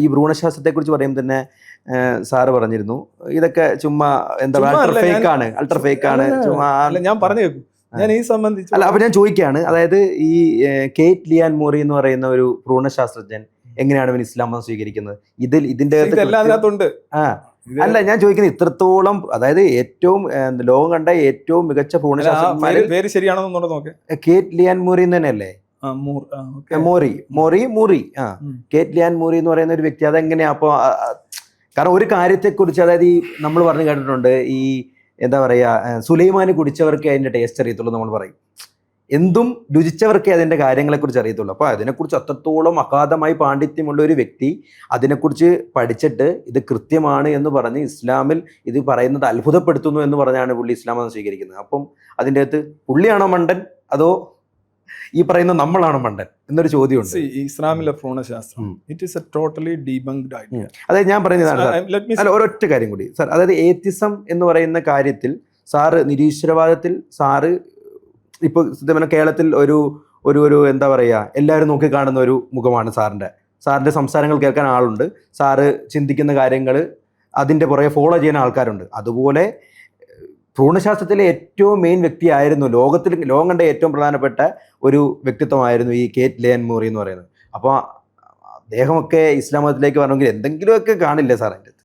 ഈ ഭ്രൂണശാസ്ത്രത്തെക്കുറിച്ച് പറയുമ്പോൾ തന്നെ സാറ് പറഞ്ഞിരുന്നു ഇതൊക്കെ ചുമ്മാ എന്താ പറയുക അൾട്രാ ഫേക്ക് ആണ് ചുമ്മാ. ഞാൻ പറഞ്ഞു കേൾക്കും, ഞാൻ ഈ സംബന്ധിച്ച് അല്ല, അപ്പൊ ഞാൻ ചോദിക്കുകയാണ്, അതായത് ഈ കേറ്റ് ലിയാൻ മോറി എന്ന് പറയുന്ന ഒരു ഭ്രൂണശാസ്ത്രജ്ഞൻ എങ്ങനെയാണ് ഇവൻ ഇസ്ലാം മതം സ്വീകരിക്കുന്നത്? ഇതിന്റെ അതിനകത്തുണ്ട്. അല്ല, ഞാൻ ചോദിക്കുന്നത് ഇത്രത്തോളം, അതായത് ഏറ്റവും ലോകം കണ്ട ഏറ്റവും മികച്ച ഭ്രൂണശാസ്ത്രജ്ഞന്മാര് പേര് ശരിയാണെന്നോട് നോക്കെ, കേറ്റ് ലിയാൻ മോറി തന്നെയല്ലേ? മോറി കേറ്റ് ലിയാൻ മോറി എന്ന് പറയുന്ന ഒരു വ്യക്തി. അതെങ്ങനെയാ അപ്പൊ? കാരണം ഒരു കാര്യത്തെക്കുറിച്ച്, അതായത് ഈ നമ്മൾ പറഞ്ഞു കേട്ടിട്ടുണ്ട്, ഈ എന്താ പറയാ, സുലൈമാന് കുടിച്ചവർക്കേ അതിന്റെ ടേസ്റ്റ് അറിയത്തുള്ളൂ നമ്മൾ പറയും. എന്തും രുചിച്ചവർക്കേ അതിന്റെ കാര്യങ്ങളെക്കുറിച്ച് അറിയത്തുള്ളൂ. അപ്പൊ അതിനെക്കുറിച്ച് അത്രത്തോളം അഗാധമായി പാണ്ഡിത്യമുള്ള ഒരു വ്യക്തി അതിനെക്കുറിച്ച് പഠിച്ചിട്ട് ഇത് കൃത്യമാണ് എന്ന് പറഞ്ഞ് ഇസ്ലാമിൽ ഇത് പറയുന്നത് അത്ഭുതപ്പെടുത്തുന്നു എന്ന് പറഞ്ഞാണ് പുള്ളി ഇസ്ലാം മതം സ്വീകരിക്കുന്നത്. അപ്പം അതിൻ്റെ അകത്ത് പുള്ളിയാണോ മണ്ടൻ അതോ ഈ പറയുന്ന നമ്മളാണോ മണ്ടൻ എന്നൊരു ചോദ്യമുണ്ട്. ഇസ്ലാമിലെ ഭ്രൂണശാസ്ത്രം it is a totally debunked idea. അതായത് ഞാൻ പറയുന്നതാണ് ഒരൊറ്റ കാര്യം കൂടി സാർ, അതായത് ഏത്തിസം എന്ന് പറയുന്ന കാര്യത്തിൽ സാറ്, നിരീശ്വരവാദത്തിൽ സാറ് ഇപ്പോൾ കേരളത്തിൽ ഒരു ഒരു ഒരു എന്താ പറയുക, എല്ലാവരും നോക്കിക്കാണുന്ന ഒരു മുഖമാണ് സാറിൻ്റെ സംസാരങ്ങൾ കേൾക്കാൻ ആളുണ്ട്, സാറ് ചിന്തിക്കുന്ന കാര്യങ്ങൾ അതിൻ്റെ പുറകെ ഫോളോ ചെയ്യുന്ന ആൾക്കാരുണ്ട്. അതുപോലെ ഭ്രൂണശാസ്ത്രത്തിലെ ഏറ്റവും മെയിൻ വ്യക്തിയായിരുന്നു, ലോകം കണ്ട ഏറ്റവും പ്രധാനപ്പെട്ട ഒരു വ്യക്തിത്വമായിരുന്നു ഈ കേറ്റ് ലിയാൻ മോറി എന്ന് പറയുന്നത്. അപ്പോൾ അദ്ദേഹമൊക്കെ ഇസ്ലാം മതത്തിലേക്ക് വരണമെങ്കിൽ എന്തെങ്കിലുമൊക്കെ കാണില്ലേ സാർ അതിൻ്റെ?